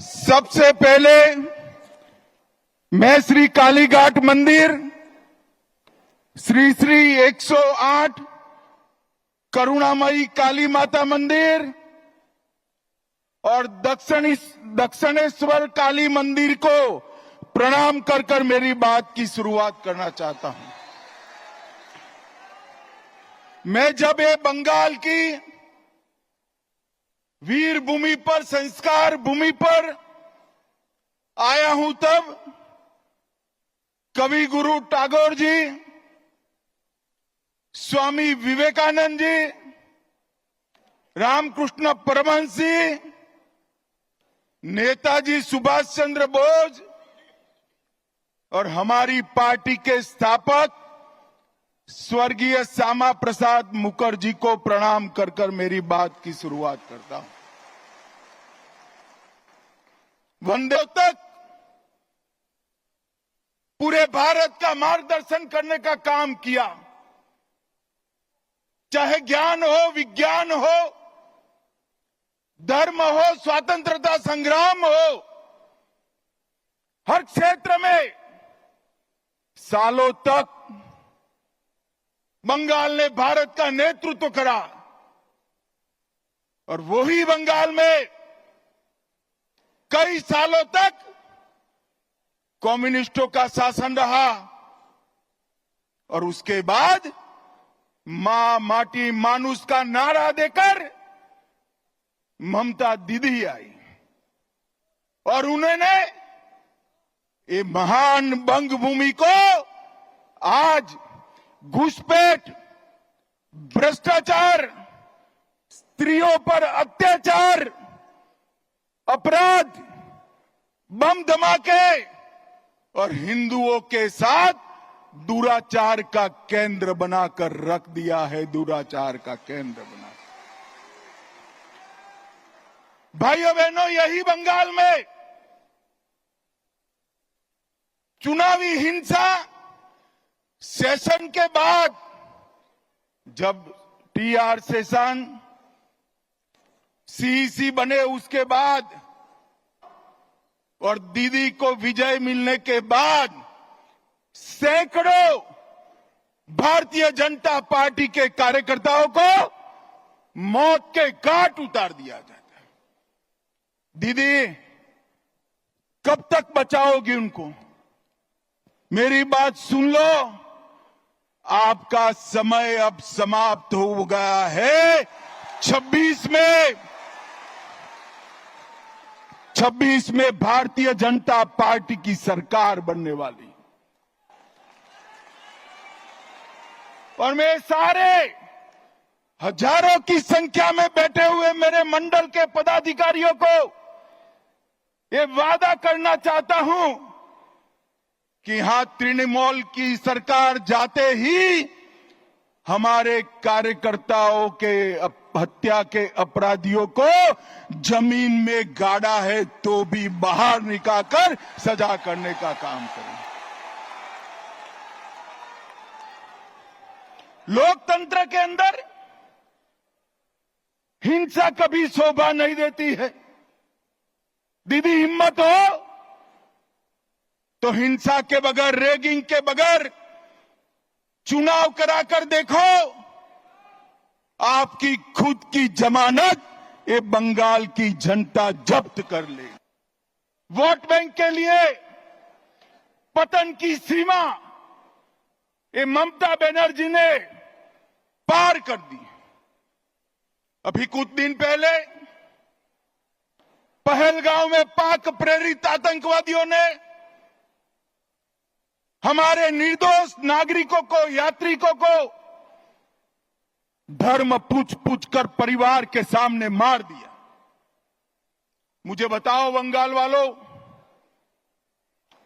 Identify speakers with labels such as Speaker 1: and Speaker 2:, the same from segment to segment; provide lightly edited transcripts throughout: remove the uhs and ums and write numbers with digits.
Speaker 1: सबसे पहले मैं श्री कालीघाट मंदिर, श्री श्री 108 करुणामयी काली माता मंदिर और दक्षिणेश्वर काली मंदिर को प्रणाम कर कर मेरी बात की शुरुआत करना चाहता हूं। मैं जब ये बंगाल की वीर भूमि पर, संस्कार भूमि पर आया हूं, तब कवि गुरु टैगोर जी, स्वामी विवेकानंद जी, रामकृष्ण परमहंस जी, नेताजी सुभाष चंद्र बोस और हमारी पार्टी के स्थापक स्वर्गीय श्यामा प्रसाद मुखर्जी को प्रणाम कर कर मेरी बात की शुरुआत करता हूं। वंदे तक पूरे भारत का मार्गदर्शन करने का काम किया, चाहे ज्ञान हो, विज्ञान हो, धर्म हो, स्वतंत्रता संग्राम हो, हर क्षेत्र में सालों तक बंगाल ने भारत का नेतृत्व करा और वही बंगाल में कई सालों तक कम्युनिस्टों का शासन रहा और उसके बाद मां माटी मानुष का नारा देकर ममता दीदी आई और उन्होंने ये महान बंग भूमि को आज घुसपैठ, भ्रष्टाचार, स्त्रियों पर अत्याचार, अपराध, बम धमाके और हिंदुओं के साथ दुराचार का केंद्र बनाकर रख दिया है। दुराचार का केंद्र बना। भाइयों बहनों, यही बंगाल में चुनावी हिंसा सेशन के बाद, जब टीआर सेशन सीईसी बने उसके बाद और दीदी को विजय मिलने के बाद सैकड़ों भारतीय जनता पार्टी के कार्यकर्ताओं को मौत के घाट उतार दिया जाता है। दीदी, कब तक बचाओगी उनको? मेरी बात सुन लो, आपका समय अब समाप्त हो गया है। 26 में भारतीय जनता पार्टी की सरकार बनने वाली और मैं सारे हजारों की संख्या में बैठे हुए मेरे मंडल के पदाधिकारियों को ये वादा करना चाहता हूं कि यहां तृणमूल की सरकार जाते ही हमारे कार्यकर्ताओं के हत्या के अपराधियों को जमीन में गाड़ा है तो भी बाहर निकालकर सजा करने का काम करें। लोकतंत्र के अंदर हिंसा कभी शोभा नहीं देती है। दीदी, हिम्मत हो तो हिंसा के बगैर, रैगिंग के बगैर चुनाव कराकर देखो। आपकी खुद की जमानत ये बंगाल की जनता जब्त कर ले। वोट बैंक के लिए पतन की सीमा ये ममता बनर्जी ने पार कर दी। अभी कुछ दिन पहले पहलगांव में पाक प्रेरित आतंकवादियों ने हमारे निर्दोष नागरिकों को, यात्रिकों को धर्म पूछ कर परिवार के सामने मार दिया। मुझे बताओ बंगाल वालों,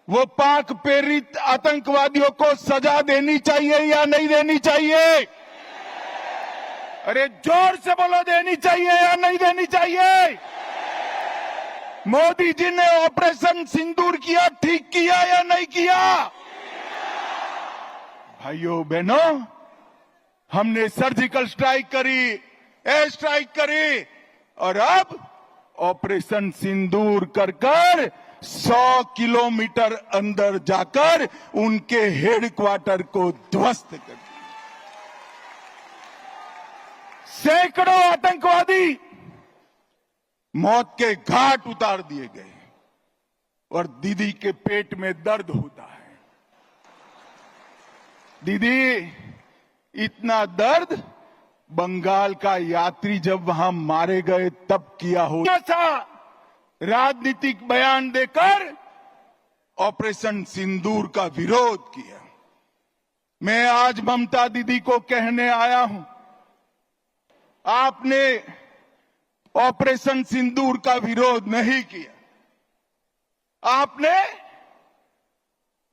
Speaker 1: वो पाक प्रेरित आतंकवादियों को सजा देनी चाहिए या नहीं देनी चाहिए? अरे जोर से बोलो, देनी चाहिए या नहीं देनी चाहिए? मोदी जी ने ऑपरेशन सिंदूर किया, ठीक किया या नहीं किया? भाइयों बहनों, हमने सर्जिकल स्ट्राइक करी, एयर स्ट्राइक करी और अब ऑपरेशन सिंदूर कर कर 100 किलोमीटर अंदर जाकर उनके हेडक्वार्टर को ध्वस्त कर दिया। सैकड़ों आतंकवादी मौत के घाट उतार दिए गए और दीदी के पेट में दर्द होता है। दीदी, इतना दर्द बंगाल का यात्री जब वहां मारे गए तब किया हो। ऐसा राजनीतिक बयान देकर ऑपरेशन सिंदूर का विरोध किया। मैं आज ममता दीदी को कहने आया हूं, आपने ऑपरेशन सिंदूर का विरोध नहीं किया, आपने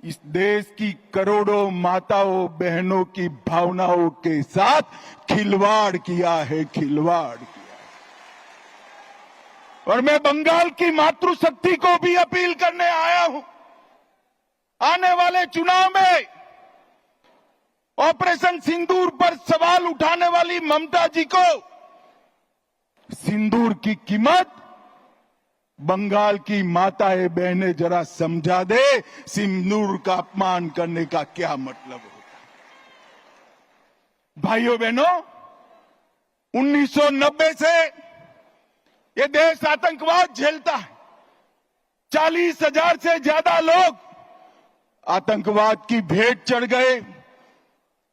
Speaker 1: इस देश की करोड़ों माताओं बहनों की भावनाओं के साथ खिलवाड़ किया है, खिलवाड़ किया है। और मैं बंगाल की मातृशक्ति को भी अपील करने आया हूं, आने वाले चुनाव में ऑपरेशन सिंदूर पर सवाल उठाने वाली ममता जी को सिंदूर की कीमत बंगाल की माताएं बहनें जरा समझा दे, सिंदूर का अपमान करने का क्या मतलब होता है। भाइयों बहनों, 1990 से ये देश आतंकवाद झेलता है। 40,000 से ज्यादा लोग आतंकवाद की भेंट चढ़ गए।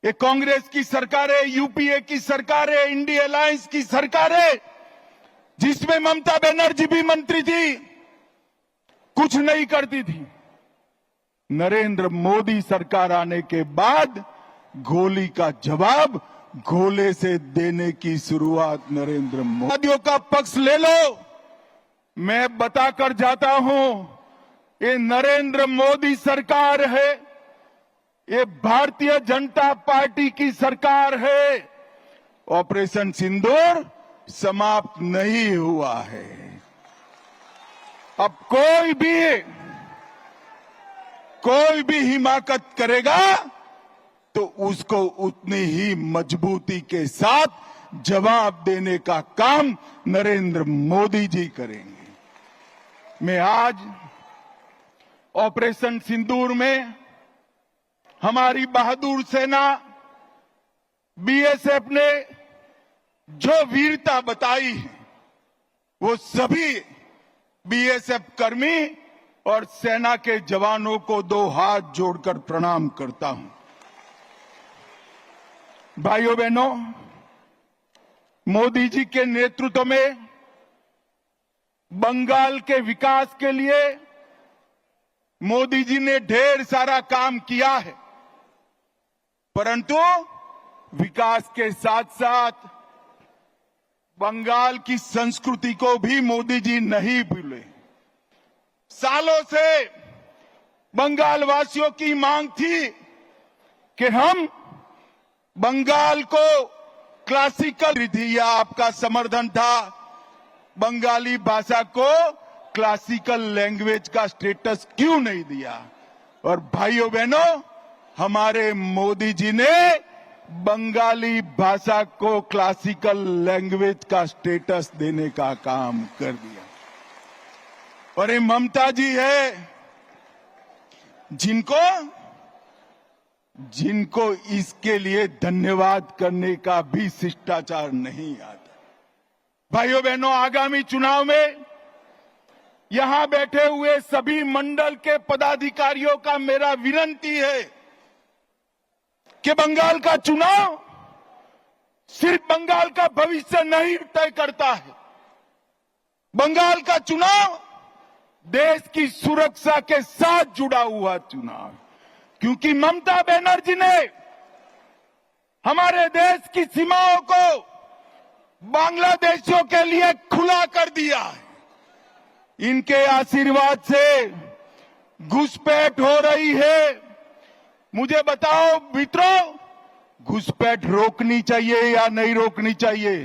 Speaker 1: ये कांग्रेस की सरकारें, यूपीए की सरकारें, इंडिया अलायंस की सरकारें, जिसमें ममता बनर्जी भी मंत्री थी, कुछ नहीं करती थी। नरेंद्र मोदी सरकार आने के बाद गोली का जवाब गोले से देने की शुरुआत नरेंद्र मोदी का पक्ष ले लो। मैं बताकर जाता हूं, ये नरेंद्र मोदी सरकार है, ये भारतीय जनता पार्टी की सरकार है। ऑपरेशन सिंदूर समाप्त नहीं हुआ है। अब कोई भी हिमाकत करेगा तो उसको उतनी ही मजबूती के साथ जवाब देने का काम नरेंद्र मोदी जी करेंगे। मैं आज ऑपरेशन सिंदूर में हमारी बहादुर सेना बीएसएफ ने जो वीरता बताई है, वो सभी बीएसएफ कर्मी और सेना के जवानों को 2 हाथ जोड़कर प्रणाम करता हूं। भाइयों बहनों, मोदी जी के नेतृत्व में बंगाल के विकास के लिए मोदी जी ने ढेर सारा काम किया है, परंतु विकास के साथ साथ बंगाल की संस्कृति को भी मोदी जी नहीं भूले। सालों से बंगाल वासियों की मांग थी कि हम बंगाल को क्लासिकल थी, या आपका समर्थन था बंगाली भाषा को क्लासिकल लैंग्वेज का स्टेटस क्यों नहीं दिया। और भाइयों बहनों, हमारे मोदी जी ने बंगाली भाषा को क्लासिकल लैंग्वेज का स्टेटस देने का काम कर दिया। और ये ममता जी है जिनको इसके लिए धन्यवाद करने का भी शिष्टाचार नहीं आता। भाइयों बहनों, आगामी चुनाव में यहां बैठे हुए सभी मंडल के पदाधिकारियों का मेरा विनती है कि बंगाल का चुनाव सिर्फ बंगाल का भविष्य नहीं तय करता है। बंगाल का चुनाव देश की सुरक्षा के साथ जुड़ा हुआ चुनाव, क्योंकि ममता बनर्जी ने हमारे देश की सीमाओं को बांग्लादेशियों के लिए खुला कर दिया है। इनके आशीर्वाद से घुसपैठ हो रही है। मुझे बताओ मित्रों, घुसपैठ रोकनी चाहिए या नहीं रोकनी चाहिए?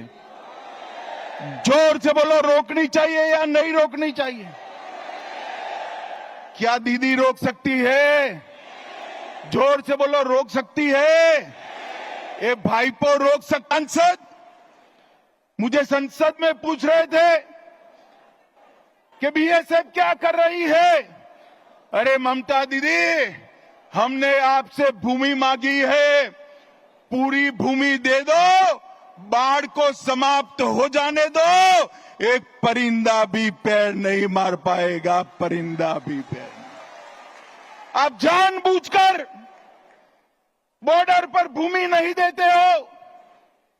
Speaker 1: जोर से बोलो, रोकनी चाहिए या नहीं रोकनी चाहिए? क्या दीदी रोक सकती है? जोर से बोलो, रोक सकती है? ये भाईपो रोक सकता? संसद, मुझे संसद में पूछ रहे थे कि बीएसएफ क्या कर रही है। अरे ममता दीदी, हमने आपसे भूमि मांगी है, पूरी भूमि दे दो, बाढ़ को समाप्त हो जाने दो, एक परिंदा भी पैर नहीं मार पाएगा, परिंदा भी पैर नहीं। आप जानबूझकर बॉर्डर पर भूमि नहीं देते हो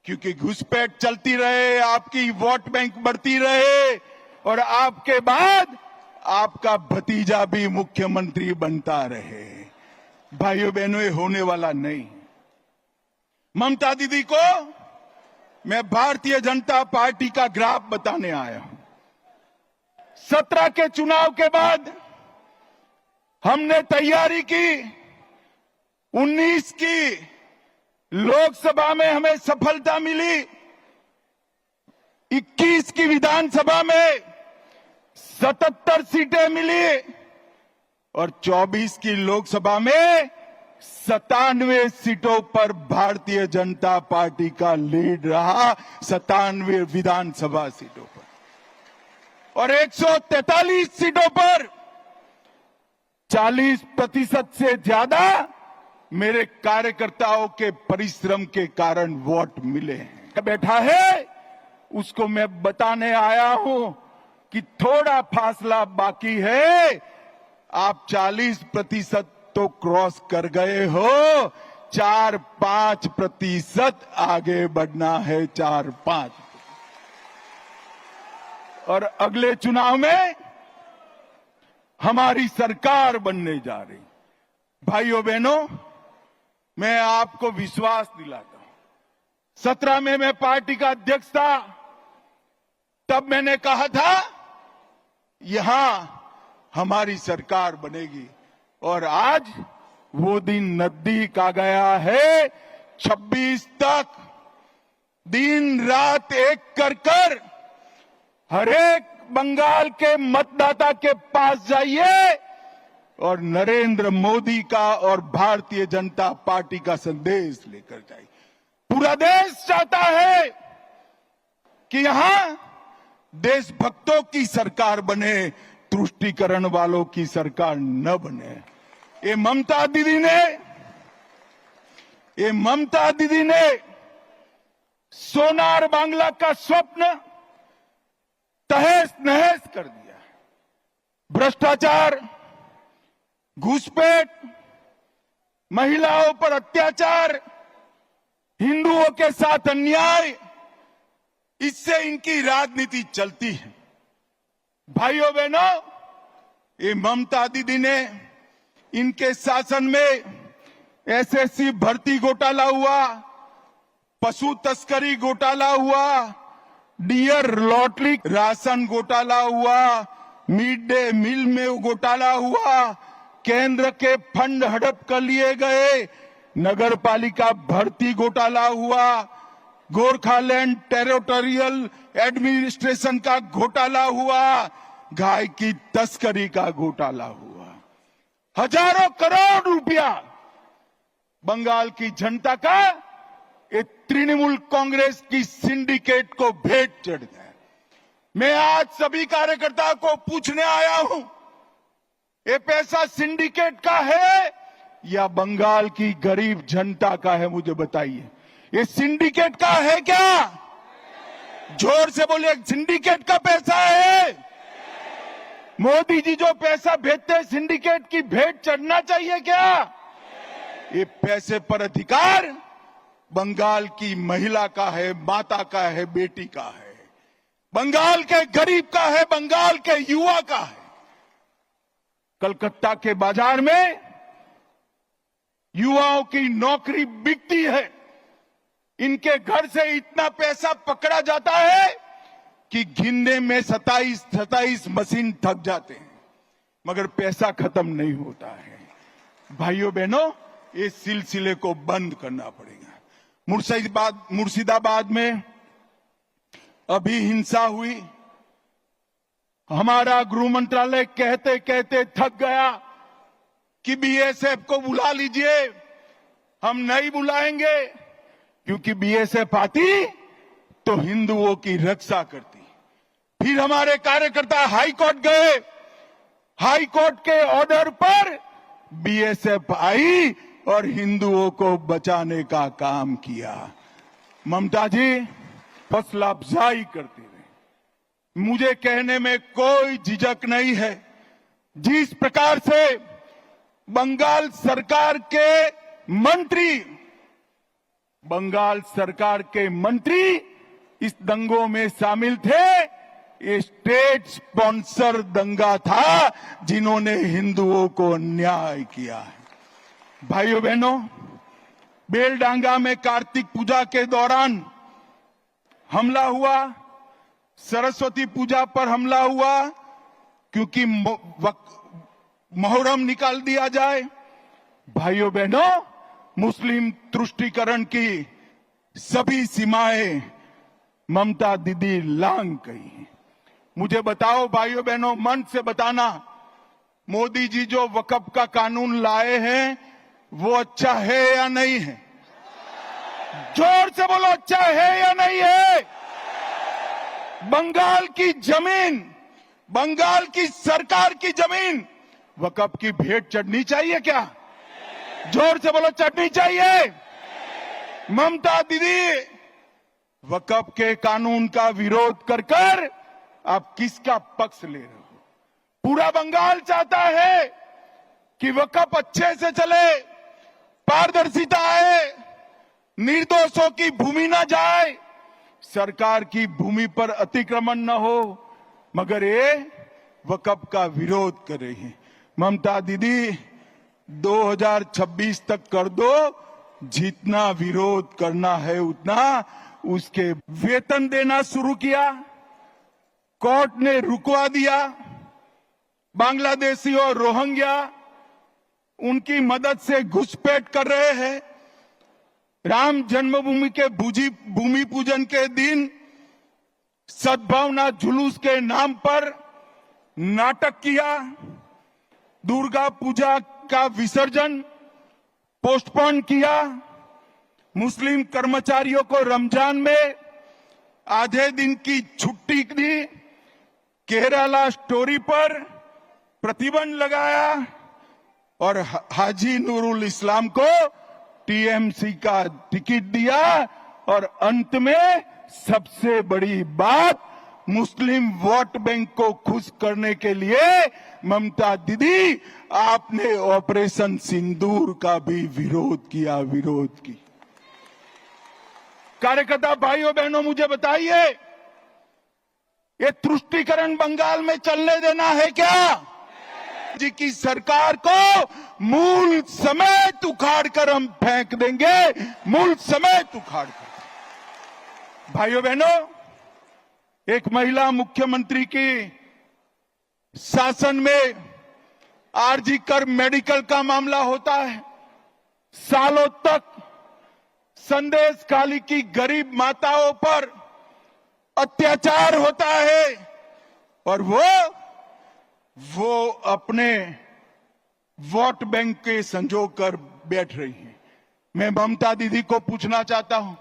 Speaker 1: क्योंकि घुसपैठ चलती रहे, आपकी वोट बैंक बढ़ती रहे और आपके बाद आपका भतीजा भी मुख्यमंत्री बनता रहे। भाइयों बहनों, ये होने वाला नहीं। ममता दीदी को मैं भारतीय जनता पार्टी का ग्राफ बताने आया हूं। 17 के चुनाव के बाद हमने तैयारी की, 19 की लोकसभा में हमें सफलता मिली, 21 की विधानसभा में 77 सीटें मिली और 24 की लोकसभा में 97 सीटों पर भारतीय जनता पार्टी का लीड रहा, 97 विधानसभा सीटों पर और 143 सीटों पर 40% से ज्यादा मेरे कार्यकर्ताओं के परिश्रम के कारण वोट मिले हैं। बैठा है उसको मैं बताने आया हूं कि थोड़ा फासला बाकी है, आप 40% तो क्रॉस कर गए हो, 4-5% आगे बढ़ना है, 4-5। और अगले चुनाव में हमारी सरकार बनने जा रही। भाइयों बहनों, मैं आपको विश्वास दिलाता हूं, 17 में मैं पार्टी का अध्यक्ष था, तब मैंने कहा था यहां हमारी सरकार बनेगी और आज वो दिन नजदीक आ गया है। 26 तक दिन रात एक कर हर एक बंगाल के मतदाता के पास जाइए और नरेंद्र मोदी का और भारतीय जनता पार्टी का संदेश लेकर जाइए। पूरा देश चाहता है कि यहां देशभक्तों की सरकार बने, तुष्टीकरण वालों की सरकार न बने। ये ममता दीदी ने सोनार बांग्ला का स्वप्न तहस नहस कर दिया। भ्रष्टाचार, घुसपैठ, महिलाओं पर अत्याचार, हिंदुओं के साथ अन्याय, इससे इनकी राजनीति चलती है। भाइयों बहनों, ये ममता दीदी ने इनके शासन में एसएससी भर्ती घोटाला हुआ, पशु तस्करी घोटाला हुआ, डियर लॉटरी राशन घोटाला हुआ, मिड डे मील में घोटाला हुआ, केंद्र के फंड हड़प कर लिए गए, नगर पालिका भर्ती घोटाला हुआ, गोरखालैंड टेरिटोरियल एडमिनिस्ट्रेशन का घोटाला हुआ, गाय की तस्करी का घोटाला हुआ। हजारों करोड़ रुपया बंगाल की जनता का ये तृणमूल कांग्रेस की सिंडिकेट को भेंट चढ़ गया। मैं आज सभी कार्यकर्ताओं को पूछने आया हूं, ये पैसा सिंडिकेट का है या बंगाल की गरीब जनता का है? मुझे बताइए, ये सिंडिकेट का है क्या? जोर से बोलिए, सिंडिकेट का पैसा है। मोदी जी जो पैसा भेजते हैं सिंडिकेट की भेंट चढ़ना चाहिए क्या? ये पैसे पर अधिकार बंगाल की महिला का है, माता का है, बेटी का है, बंगाल के गरीब का है, बंगाल के युवा का है। कलकत्ता के बाजार में युवाओं की नौकरी बिकती है, इनके घर से इतना पैसा पकड़ा जाता है कि गिनने में 27 मशीन थक जाते हैं, मगर पैसा खत्म नहीं होता है। भाइयों बहनों, इस सिलसिले को बंद करना पड़ेगा। मुर्शिदाबाद में अभी हिंसा हुई, हमारा गृह मंत्रालय कहते कहते थक गया कि बीएसएफ को बुला लीजिए। हम नहीं बुलाएंगे क्योंकि बीएसएफ आती तो हिंदुओं की रक्षा करती, फिर हमारे कार्यकर्ता हाई कोर्ट गए, हाई कोर्ट के ऑर्डर पर बीएसएफ आई और हिंदुओं को बचाने का काम किया। ममता जी हौसला अफजाई करती रही। मुझे कहने में कोई झिझक नहीं है, जिस प्रकार से बंगाल सरकार के मंत्री इस दंगों में शामिल थे, ये स्टेट स्पॉन्सर दंगा था जिन्होंने हिंदुओं को अन्याय किया है। भाइयों बहनों, बेलडांगा में कार्तिक पूजा के दौरान हमला हुआ, सरस्वती पूजा पर हमला हुआ क्योंकि मुहर्रम निकाल दिया जाए। भाइयों बहनों, मुस्लिम तुष्टीकरण की सभी सीमाएं ममता दीदी लांघ गई हैं। मुझे बताओ भाइयों बहनों, मन से बताना, मोदी जी जो वक्फ का कानून लाए हैं वो अच्छा है या नहीं है? जोर से बोलो, अच्छा है या नहीं है? बंगाल की जमीन, बंगाल की सरकार की जमीन वक्फ की भेंट चढ़नी चाहिए क्या? जोर से बोलो, चढ़नी चाहिए। ममता दीदी वक्फ के कानून का विरोध कर कर आप किसका पक्ष ले रहे हो? पूरा बंगाल चाहता है कि वक्फ अच्छे से चले, पारदर्शिता आए, निर्दोषों की भूमि न जाए, सरकार की भूमि पर अतिक्रमण न हो, मगर ये वक्फ का विरोध कर रही है। ममता दीदी 2026 तक कर दो, जितना विरोध करना है उतना। उसके वेतन देना शुरू किया, कोर्ट ने रुकवा दिया। बांग्लादेशी और रोहिंग्या उनकी मदद से घुसपैठ कर रहे हैं। राम जन्मभूमि के भूमि पूजन के दिन सद्भावना जुलूस के नाम पर नाटक किया। दुर्गा पूजा का विसर्जन पोस्टपोन किया। मुस्लिम कर्मचारियों को रमजान में आधे दिन की छुट्टी दी। केरला स्टोरी पर प्रतिबंध लगाया और हाजी नूरुल इस्लाम को टीएमसी का टिकट दिया। और अंत में सबसे बड़ी बात, मुस्लिम वोट बैंक को खुश करने के लिए ममता दीदी आपने ऑपरेशन सिंदूर का भी विरोध किया, विरोध की। कार्यकर्ता भाइयों बहनों, मुझे बताइए, ये तुष्टीकरण बंगाल में चलने देना है क्या? जी की सरकार को मूल समेत उखाड़ कर हम फेंक देंगे, मूल समेत उखाड़ कर। भाइयों बहनों, एक महिला मुख्यमंत्री की शासन में आरजी कर मेडिकल का मामला होता है। सालों तक संदेश खाली की गरीब माताओं पर अत्याचार होता है और वो अपने वोट बैंक के संजो कर बैठ रही है। मैं ममता दीदी को पूछना चाहता हूं,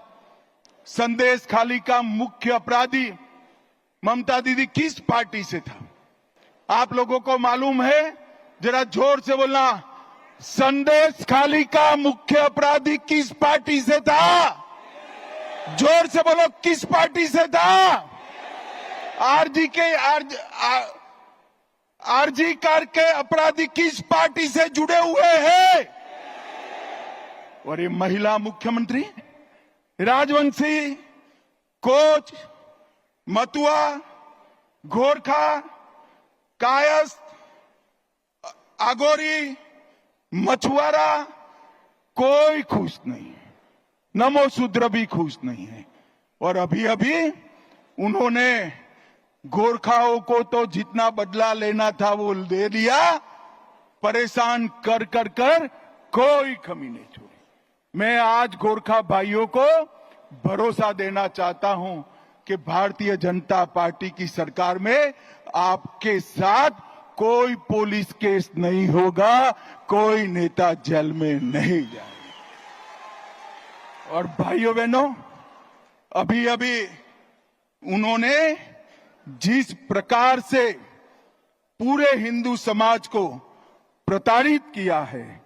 Speaker 1: संदेश खाली का मुख्य अपराधी ममता दीदी किस पार्टी से था? आप लोगों को मालूम है? जरा जोर से बोलना, संदेश खाली का मुख्य अपराधी किस पार्टी से था? जोर से बोलो, किस पार्टी से था? आरजी कार के अपराधी किस पार्टी से जुड़े हुए हैं? और ये महिला मुख्यमंत्री राजवंशी, कोच, मतुआ, गोरखा, कायस्थ, आगोरी, मछुआरा कोई खुश नहीं है। नमो शूद्र भी खुश नहीं है। और अभी अभी उन्होंने गोरखाओं को तो जितना बदला लेना था वो दे दिया, परेशान कर कर कर कोई कमी नहीं छोड़ी। मैं आज गोरखा भाइयों को भरोसा देना चाहता हूं कि भारतीय जनता पार्टी की सरकार में आपके साथ कोई पुलिस केस नहीं होगा, कोई नेता जेल में नहीं जाएगा। और भाइयों बहनों, अभी अभी उन्होंने जिस प्रकार से पूरे हिंदू समाज को प्रताड़ित किया है,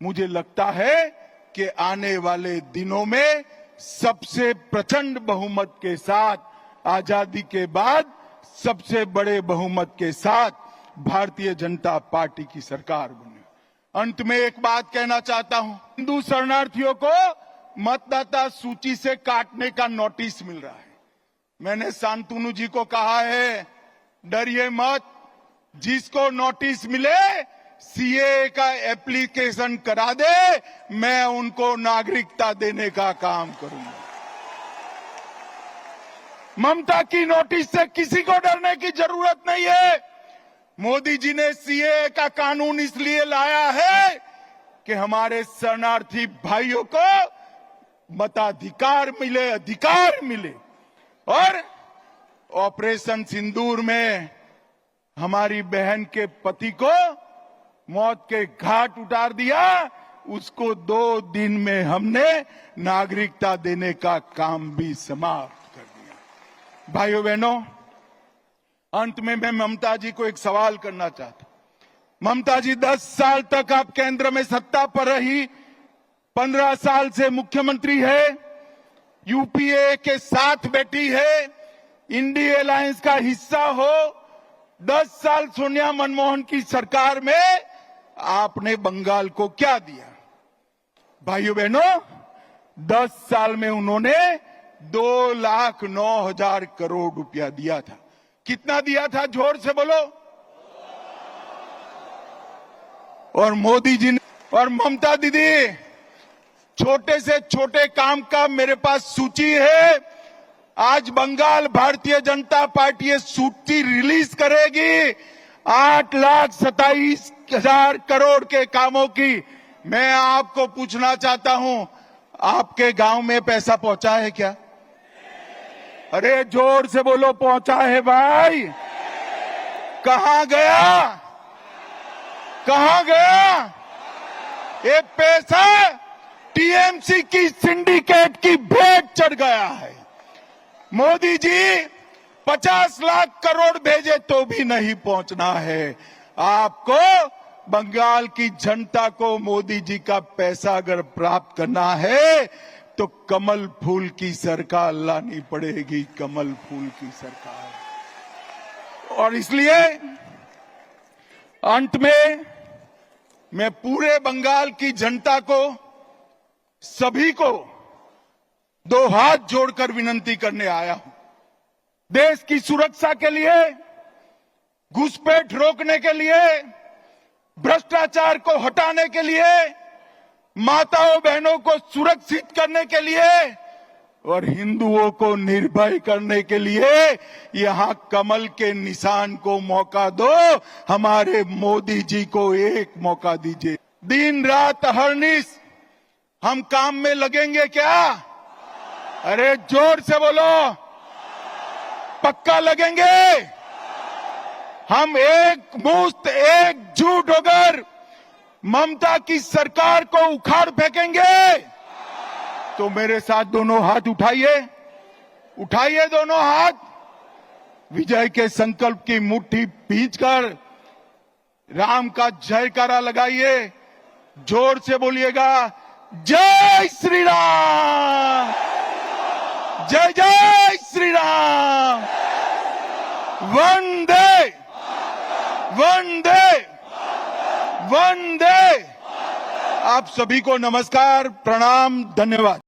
Speaker 1: मुझे लगता है कि आने वाले दिनों में सबसे प्रचंड बहुमत के साथ, आजादी के बाद सबसे बड़े बहुमत के साथ भारतीय जनता पार्टी की सरकार बने। अंत में एक बात कहना चाहता हूं, हिंदू शरणार्थियों को मतदाता सूची से काटने का नोटिस मिल रहा है। मैंने शांतनु जी को कहा है, डरिए मत, जिसको नोटिस मिले सीए का एप्लीकेशन करा दे, मैं उनको नागरिकता देने का काम करूंगा। ममता की नोटिस से किसी को डरने की जरूरत नहीं है। मोदी जी ने सीए का कानून इसलिए लाया है कि हमारे शरणार्थी भाइयों को मताधिकार मिले, अधिकार मिले। और ऑपरेशन सिंदूर में हमारी बहन के पति को मौत के घाट उतार दिया, उसको 2 दिन में हमने नागरिकता देने का काम भी समाप्त कर दिया। भाइयों बहनों, अंत में मैं ममता जी को एक सवाल करना चाहता हूं। ममता जी 10 साल तक आप केंद्र में सत्ता पर रही, 15 साल से मुख्यमंत्री है, यूपीए के साथ बैठी है, इंडिया अलायंस का हिस्सा हो। 10 साल सोनिया मनमोहन की सरकार में आपने बंगाल को क्या दिया? भाइयों बहनों, 10 साल में उन्होंने 2,09,000 करोड़ रुपया दिया था। कितना दिया था? जोर से बोलो। और मोदी जी ने और ममता दीदी, छोटे से छोटे काम का मेरे पास सूची है। आज बंगाल भारतीय जनता पार्टी ये सूची रिलीज करेगी 8,27,000 करोड़ के कामों की। मैं आपको पूछना चाहता हूं, आपके गांव में पैसा पहुंचा है क्या? अरे जोर से बोलो, पहुंचा है भाई? कहां गया? कहां गया ये पैसा? टीएमसी की सिंडिकेट की भेंट चढ़ गया है। मोदी जी 50 लाख करोड़ भेजे तो भी नहीं पहुंचना है। आपको बंगाल की जनता को मोदी जी का पैसा अगर प्राप्त करना है तो कमल फूल की सरकार लानी पड़ेगी, कमल फूल की सरकार। और इसलिए अंत में मैं पूरे बंगाल की जनता को, सभी को 2 हाथ जोड़कर विनंती करने आया हूं। देश की सुरक्षा के लिए, घुसपैठ रोकने के लिए, भ्रष्टाचार को हटाने के लिए, माताओं बहनों को सुरक्षित करने के लिए और हिंदुओं को निर्भय करने के लिए यहां कमल के निशान को मौका दो। हमारे मोदी जी को एक मौका दीजिए। दिन रात अहर्निश हम काम में लगेंगे क्या? अरे जोर से बोलो, पक्का लगेंगे। हम एकमुश्त एकजुट होकर ममता की सरकार को उखाड़ फेंकेंगे। तो मेरे साथ दोनों हाथ उठाइए, उठाइए दोनों हाथ, विजय के संकल्प की मुट्ठी भींचकर राम का जयकारा लगाइए। जोर से बोलिएगा, जय श्री राम, जय जय श्री राम, वंदे वंदे वंदे। आप सभी को नमस्कार, प्रणाम, धन्यवाद।